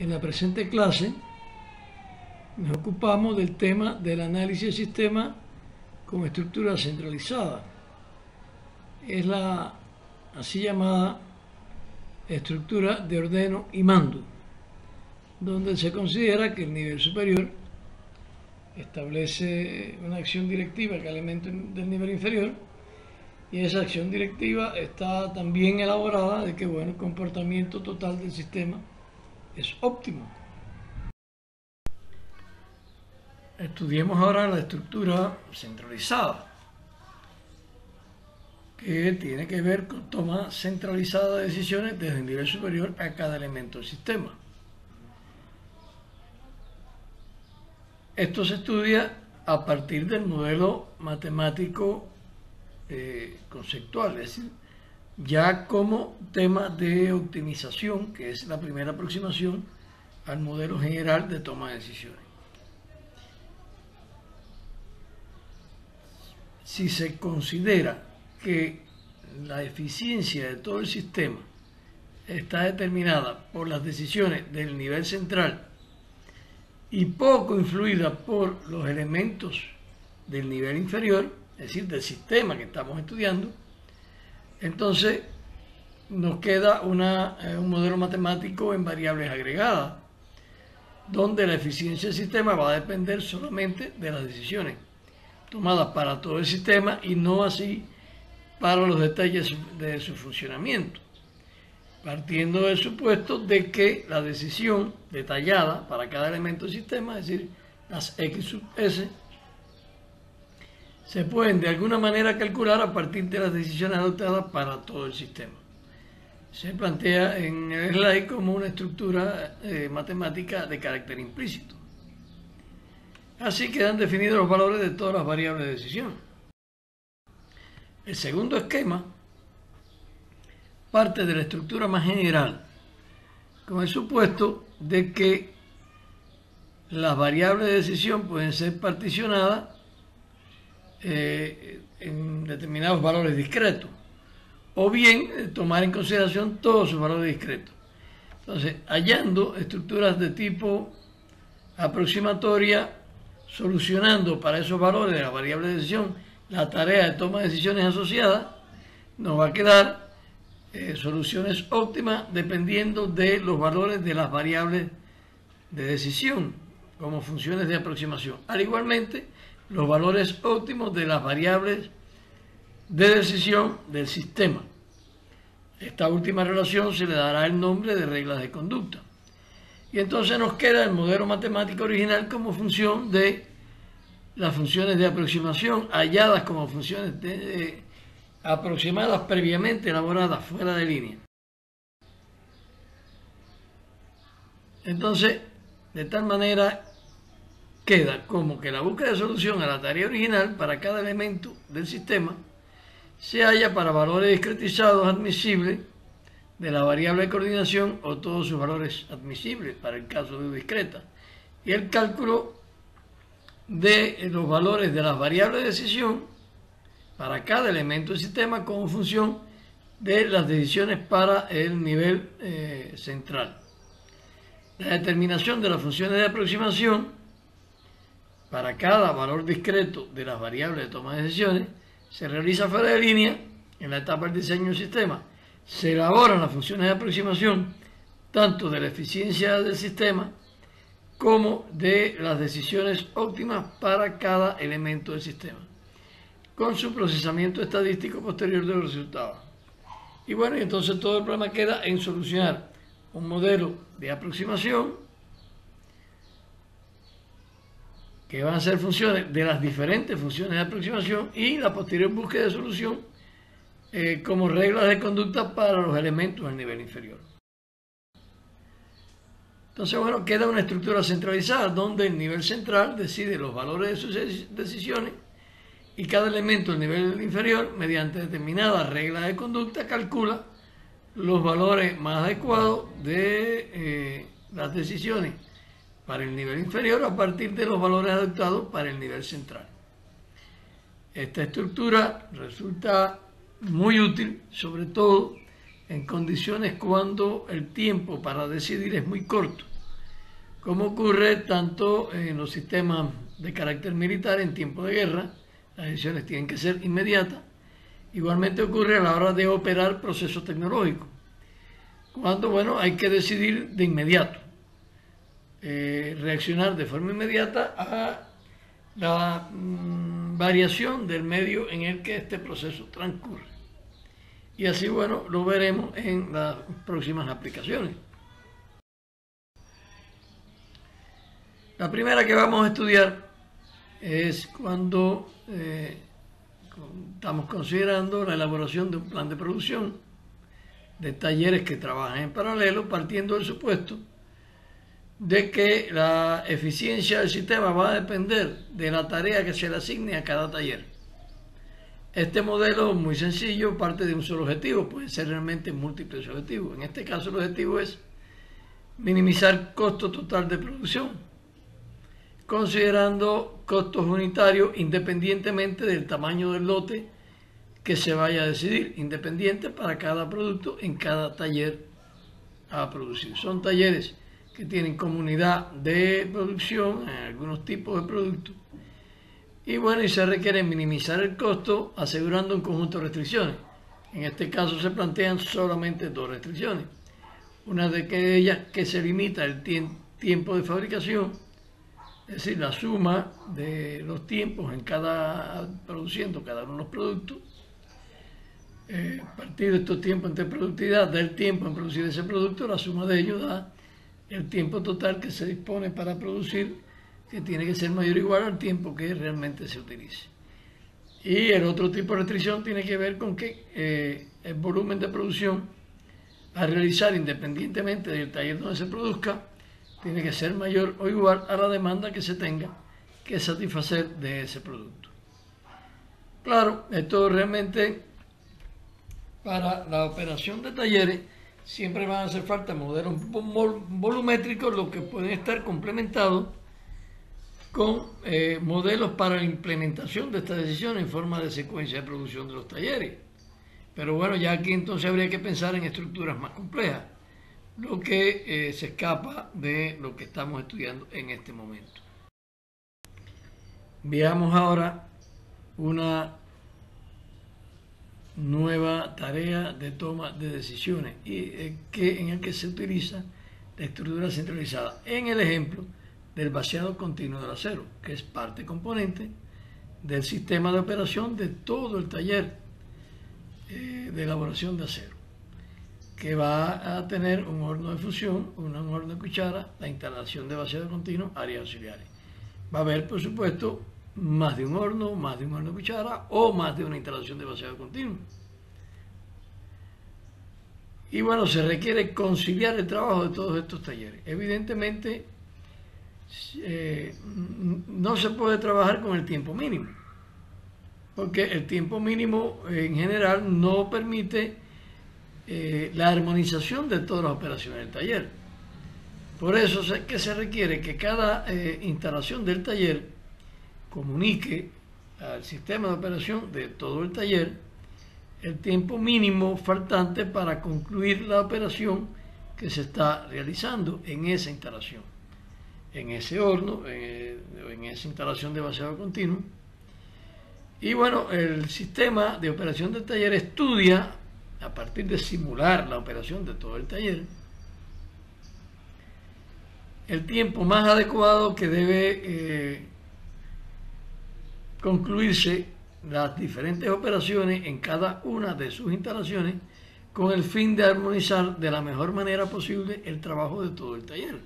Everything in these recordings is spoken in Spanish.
En la presente clase nos ocupamos del tema del análisis de sistemas con estructura centralizada. Es la así llamada estructura de ordeno y mando, donde se considera que el nivel superior establece una acción directiva que alimenta del nivel inferior, y esa acción directiva está tan bien elaborada de que el comportamiento total del sistema es óptimo. Estudiemos ahora la estructura centralizada, que tiene que ver con toma centralizada de decisiones desde el nivel superior a cada elemento del sistema. Esto se estudia a partir del modelo matemático conceptual, es decir, ya como tema de optimización, que es la primera aproximación al modelo general de toma de decisiones. Si se considera que la eficiencia de todo el sistema está determinada por las decisiones del nivel central y poco influida por los elementos del nivel inferior, es decir, del sistema que estamos estudiando, entonces nos queda un modelo matemático en variables agregadas, donde la eficiencia del sistema va a depender solamente de las decisiones tomadas para todo el sistema y no así para los detalles de su funcionamiento, partiendo del supuesto de que la decisión detallada para cada elemento del sistema, es decir, las X sub S, se pueden de alguna manera calcular a partir de las decisiones adoptadas para todo el sistema. Se plantea en el slide como una estructura matemática de carácter implícito. Así quedan definidos los valores de todas las variables de decisión. El segundo esquema parte de la estructura más general, con el supuesto de que las variables de decisión pueden ser particionadas en determinados valores discretos, o bien tomar en consideración todos sus valores discretos. Entonces, hallando estructuras de tipo aproximatoria, solucionando para esos valores de la variable de decisión la tarea de toma de decisiones asociadas, nos va a quedar soluciones óptimas dependiendo de los valores de las variables de decisión como funciones de aproximación. Igualmente, los valores óptimos de las variables de decisión del sistema. Esta última relación se le dará el nombre de reglas de conducta. Y entonces nos queda el modelo matemático original como función de las funciones de aproximación halladas como funciones aproximadas previamente elaboradas fuera de línea. Entonces, de tal manera queda como que la búsqueda de solución a la tarea original para cada elemento del sistema se halla para valores discretizados admisibles de la variable de coordinación o todos sus valores admisibles para el caso de U discreta, y el cálculo de los valores de las variables de decisión para cada elemento del sistema como función de las decisiones para el nivel central. La determinación de las funciones de aproximación para cada valor discreto de las variables de toma de decisiones se realiza fuera de línea en la etapa del diseño del sistema. Se elaboran las funciones de aproximación tanto de la eficiencia del sistema como de las decisiones óptimas para cada elemento del sistema, con su procesamiento estadístico posterior de los resultados. Y entonces todo el problema queda en solucionar un modelo de aproximación que van a ser funciones de las diferentes funciones de aproximación y la posterior búsqueda de solución como reglas de conducta para los elementos del nivel inferior. Entonces, queda una estructura centralizada donde el nivel central decide los valores de sus decisiones y cada elemento del nivel inferior, mediante determinadas reglas de conducta, calcula los valores más adecuados de las decisiones para el nivel inferior a partir de los valores adoptados para el nivel central. Esta estructura resulta muy útil, sobre todo en condiciones cuando el tiempo para decidir es muy corto. como ocurre tanto en los sistemas de carácter militar en tiempo de guerra. Las decisiones tienen que ser inmediatas. Igualmente ocurre a la hora de operar procesos tecnológicos, cuando, bueno, hay que decidir de inmediato, reaccionar de forma inmediata a la variación del medio en el que este proceso transcurre. Y así, bueno, lo veremos en las próximas aplicaciones. La primera que vamos a estudiar es cuando estamos considerando la elaboración de un plan de producción de talleres que trabajan en paralelo, partiendo del supuesto de que la eficiencia del sistema va a depender de la tarea que se le asigne a cada taller. Este modelo muy sencillo parte de un solo objetivo, puede ser realmente múltiples objetivos. En este caso el objetivo es minimizar costo total de producción, considerando costos unitarios independientemente del tamaño del lote que se vaya a decidir, independiente para cada producto en cada taller a producir. Son talleres que tienen comunidad de producción en algunos tipos de productos. Y bueno, y se requiere minimizar el costo asegurando un conjunto de restricciones. En este caso se plantean solamente dos restricciones. Una de ellas que se limita el tiempo de fabricación, es decir, la suma de los tiempos en produciendo cada uno de los productos. A partir de estos tiempos entre productividad, del tiempo en producir ese producto, la suma de ellos da el tiempo total que se dispone para producir, que tiene que ser mayor o igual al tiempo que realmente se utilice. Y el otro tipo de restricción tiene que ver con que el volumen de producción a realizar independientemente del taller donde se produzca tiene que ser mayor o igual a la demanda que se tenga que satisfacer de ese producto. Claro, esto realmente para la operación de talleres siempre van a hacer falta modelos volumétricos, los que pueden estar complementados con modelos para la implementación de esta decisión en forma de secuencia de producción de los talleres. Pero bueno, ya aquí entonces habría que pensar en estructuras más complejas, lo que se escapa de lo que estamos estudiando en este momento. Veamos ahora una nueva tarea de toma de decisiones en el que se utiliza la estructura centralizada en el ejemplo del vaciado continuo del acero, que es parte componente del sistema de operación de todo el taller de elaboración de acero, que va a tener un horno de fusión, un horno de cuchara, la instalación de vaciado continuo, áreas auxiliares. Va a haber, por supuesto, más de un horno de cuchara o más de una instalación de vaciado continuo. Y bueno, se requiere conciliar el trabajo de todos estos talleres. Evidentemente, no se puede trabajar con el tiempo mínimo, porque el tiempo mínimo en general no permite la armonización de todas las operaciones del taller. Por eso es que se requiere que cada instalación del taller comunique al sistema de operación de todo el taller el tiempo mínimo faltante para concluir la operación que se está realizando en esa instalación, en ese horno, en esa instalación de vaciado continuo. Y bueno, el sistema de operación del taller estudia, a partir de simular la operación de todo el taller, el tiempo más adecuado que debe concluirse las diferentes operaciones en cada una de sus instalaciones con el fin de armonizar de la mejor manera posible el trabajo de todo el taller.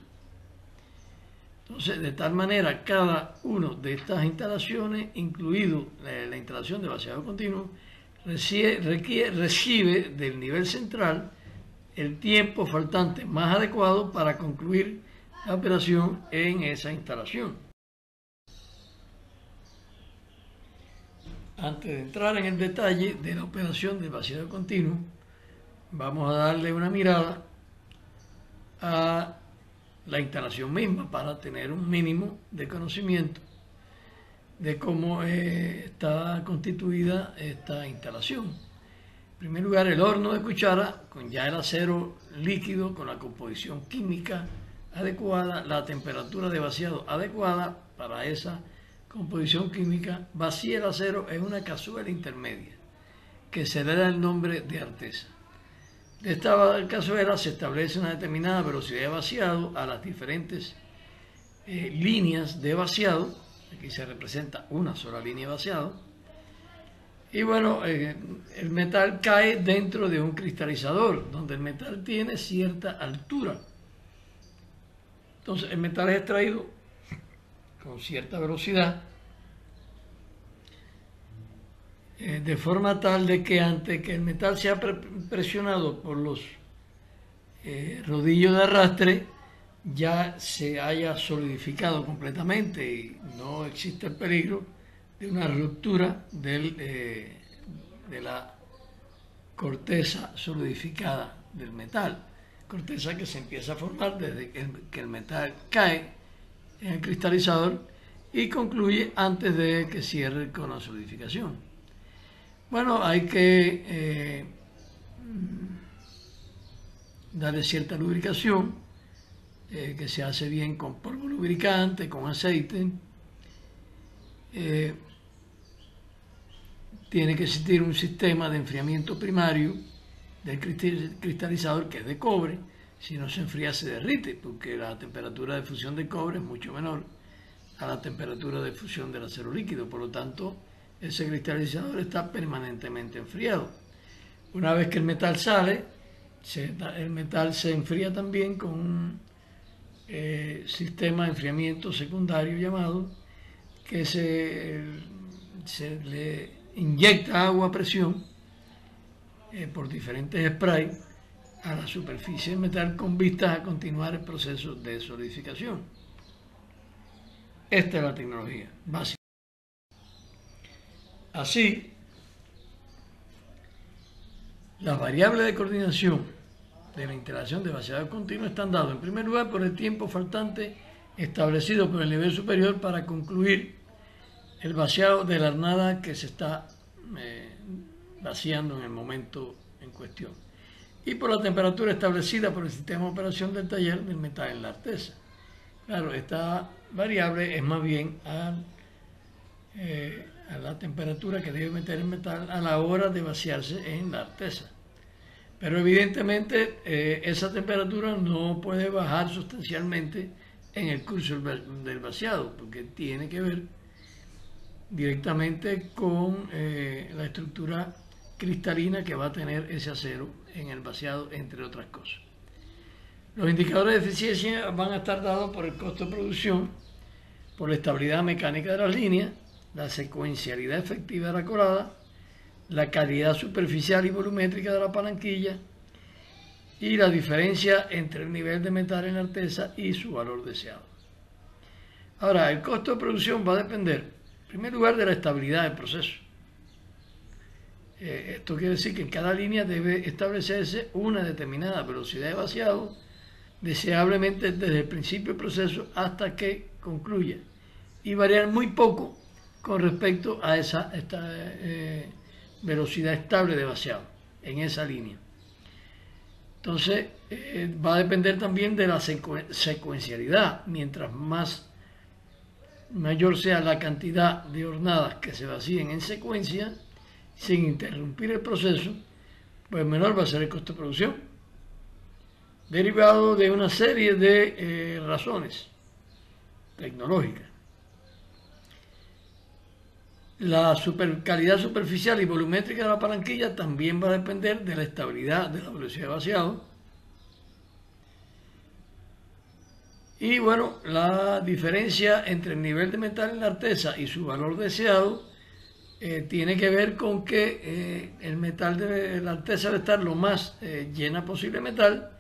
Entonces, de tal manera, cada una de estas instalaciones, incluido la instalación de vaciado continuo, recibe del nivel central el tiempo faltante más adecuado para concluir la operación en esa instalación. Antes de entrar en el detalle de la operación de vaciado continuo, vamos a darle una mirada a la instalación misma para tener un mínimo de conocimiento de cómo está constituida esta instalación. En primer lugar, el horno de cuchara, con ya el acero líquido, con la composición química adecuada, la temperatura de vaciado adecuada para esa composición química, vacía el acero en una cazuela intermedia, que se le da el nombre de artesa. De esta cazuela se establece una determinada velocidad de vaciado a las diferentes líneas de vaciado. Aquí se representa una sola línea de vaciado. Y bueno, el metal cae dentro de un cristalizador, donde el metal tiene cierta altura. Entonces el metal es extraído con cierta velocidad, de forma tal de que antes que el metal sea presionado por los rodillos de arrastre, ya se haya solidificado completamente y no existe el peligro de una ruptura de la corteza solidificada del metal. Corteza que se empieza a formar desde que el metal cae en el cristalizador y concluye antes de que cierre con la solidificación. Bueno, hay que darle cierta lubricación, que se hace bien con polvo lubricante, con aceite. Tiene que existir un sistema de enfriamiento primario del cristalizador, que es de cobre. Si no se enfría se derrite, porque la temperatura de fusión de cobre es mucho menor a la temperatura de fusión del acero líquido. Por lo tanto, ese cristalizador está permanentemente enfriado. Una vez que el metal sale, el metal se enfría también con un sistema de enfriamiento secundario llamado, que se le inyecta agua a presión por diferentes sprays a la superficie del metal con vistas a continuar el proceso de solidificación. Esta es la tecnología básica. Así, las variables de coordinación de la interacción de vaciado continuo están dados en primer lugar por el tiempo faltante establecido por el nivel superior para concluir el vaciado de la hornada que se está vaciando en el momento en cuestión, y por la temperatura establecida por el sistema de operación del taller del metal en la artesa. Claro, esta variable es más bien a la temperatura que debe meter el metal a la hora de vaciarse en la artesa. Pero evidentemente esa temperatura no puede bajar sustancialmente en el curso del vaciado, porque tiene que ver directamente con la estructura cristalina que va a tener ese acero en el vaciado, entre otras cosas. Los indicadores de eficiencia van a estar dados por el costo de producción, por la estabilidad mecánica de las líneas, la secuencialidad efectiva de la colada, la calidad superficial y volumétrica de la palanquilla y la diferencia entre el nivel de metal en la artesa y su valor deseado. Ahora, el costo de producción va a depender, en primer lugar, de la estabilidad del proceso. Esto quiere decir que en cada línea debe establecerse una determinada velocidad de vaciado, deseablemente desde el principio del proceso hasta que concluya, y variar muy poco con respecto a esta velocidad estable de vaciado en esa línea. Entonces va a depender también de la secuencialidad. Mientras mayor sea la cantidad de hornadas que se vacíen en secuencia sin interrumpir el proceso, pues menor va a ser el costo de producción, derivado de una serie de razones tecnológicas. La calidad superficial y volumétrica de la palanquilla también va a depender de la estabilidad de la velocidad de vaciado. Y bueno, la diferencia entre el nivel de metal en la artesa y su valor deseado tiene que ver con que el metal de la artesa debe estar lo más llena posible de metal,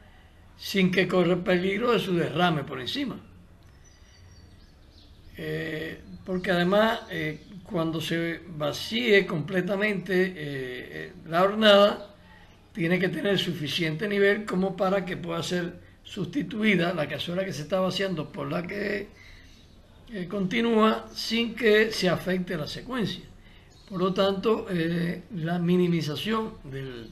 sin que corra el peligro de su derrame por encima. Porque además cuando se vacíe completamente la hornada, tiene que tener suficiente nivel como para que pueda ser sustituida la cazuela que se está vaciando por la que continúa, sin que se afecte la secuencia. Por lo tanto, la minimización de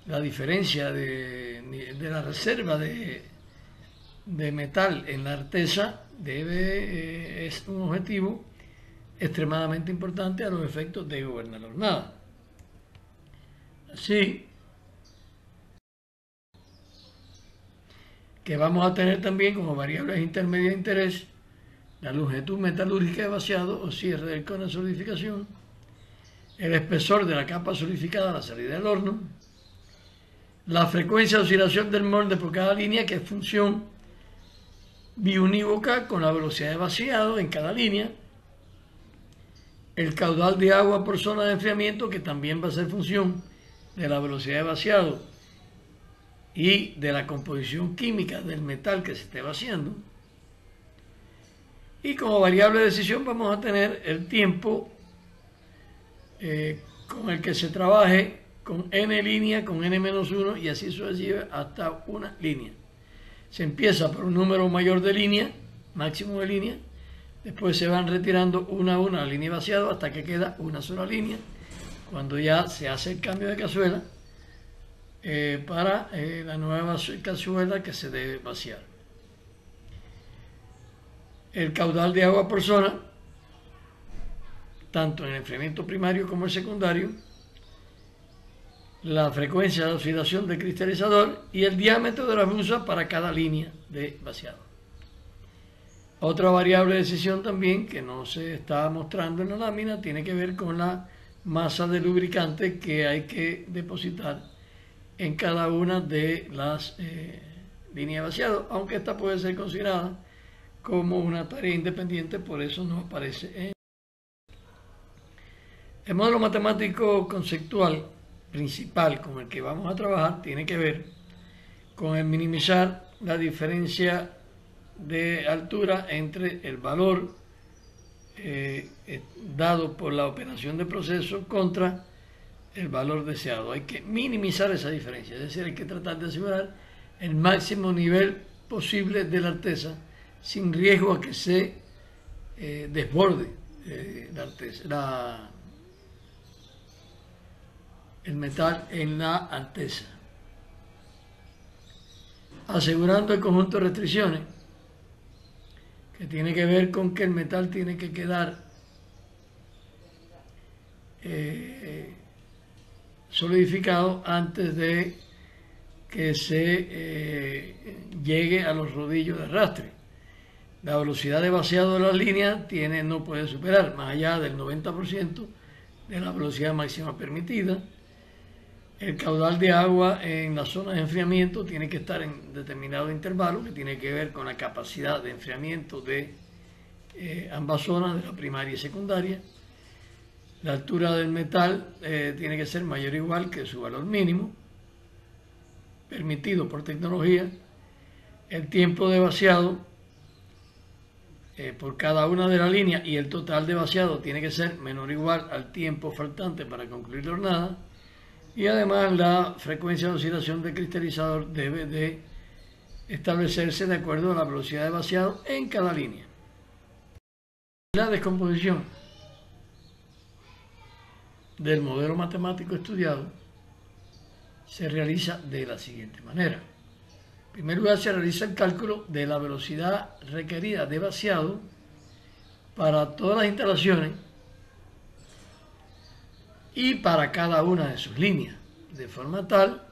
la diferencia de la reserva de de metal en la artesa es un objetivo extremadamente importante a los efectos de gobernar la hornada. Así que vamos a tener también como variables intermedias de interés la longitud metalúrgica de vaciado o cierre del cono de solidificación, el espesor de la capa solidificada a la salida del horno, la frecuencia de oscilación del molde por cada línea, que es función biunívoca con la velocidad de vaciado en cada línea, el caudal de agua por zona de enfriamiento, que también va a ser función de la velocidad de vaciado y de la composición química del metal que se esté vaciando. Y como variable de decisión vamos a tener el tiempo con el que se trabaje con n líneas, con n-1 y así sucesivamente hasta una línea. Se empieza por un número mayor de líneas, máximo de líneas, después se van retirando una a una la línea de vaciado hasta que queda una sola línea, cuando ya se hace el cambio de cazuela para la nueva cazuela que se debe vaciar. El caudal de agua por zona, tanto en el enfriamiento primario como el secundario, la frecuencia de oscilación del cristalizador y el diámetro de la busa para cada línea de vaciado. Otra variable de decisión también que no se está mostrando en la lámina tiene que ver con la masa de lubricante que hay que depositar en cada una de las líneas de vaciado, aunque esta puede ser considerada como una tarea independiente, por eso no aparece en el modelo matemático conceptual principal con el que vamos a trabajar. Tiene que ver con el minimizar la diferencia de altura entre el valor dado por la operación de proceso contra el valor deseado. Hay que minimizar esa diferencia, es decir, hay que tratar de asegurar el máximo nivel posible de la artesa sin riesgo a que se desborde el metal en la artesa, asegurando el conjunto de restricciones que tiene que ver con que el metal tiene que quedar solidificado antes de que se llegue a los rodillos de arrastre. La velocidad de vaciado de las líneas no puede superar más allá del 90% de la velocidad máxima permitida. El caudal de agua en las zonas de enfriamiento tiene que estar en determinado intervalo, que tiene que ver con la capacidad de enfriamiento de ambas zonas, de la primaria y secundaria. La altura del metal tiene que ser mayor o igual que su valor mínimo, permitido por tecnología. El tiempo de vaciado por cada una de las líneas y el total de vaciado tiene que ser menor o igual al tiempo faltante para concluir la hornada. Y además la frecuencia de oscilación del cristalizador debe de establecerse de acuerdo a la velocidad de vaciado en cada línea. La descomposición del modelo matemático estudiado se realiza de la siguiente manera. En primer lugar, se realiza el cálculo de la velocidad requerida de vaciado para todas las instalaciones y para cada una de sus líneas, de forma tal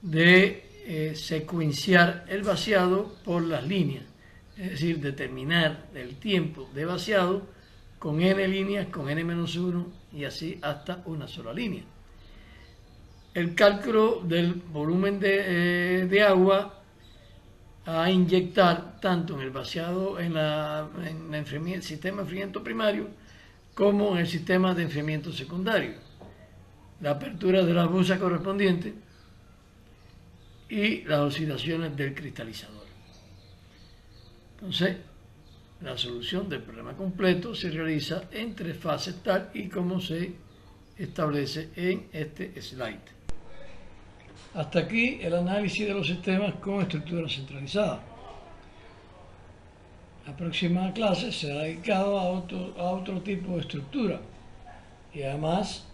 de secuenciar el vaciado por las líneas, es decir, determinar el tiempo de vaciado con n líneas, con n-1 y así hasta una sola línea. El cálculo del volumen de agua a inyectar tanto en el vaciado en el sistema de enfriamiento primario como en el sistema de enfriamiento secundario, la apertura de la busa correspondiente y las oscilaciones del cristalizador. Entonces, la solución del problema completo se realiza en 3 fases, tal y como se establece en este slide. Hasta aquí el análisis de los sistemas con estructura centralizada. La próxima clase será dedicada a otro tipo de estructura y además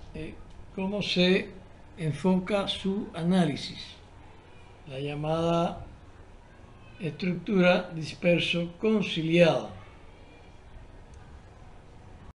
cómo se enfoca su análisis, la llamada estructura disperso conciliada.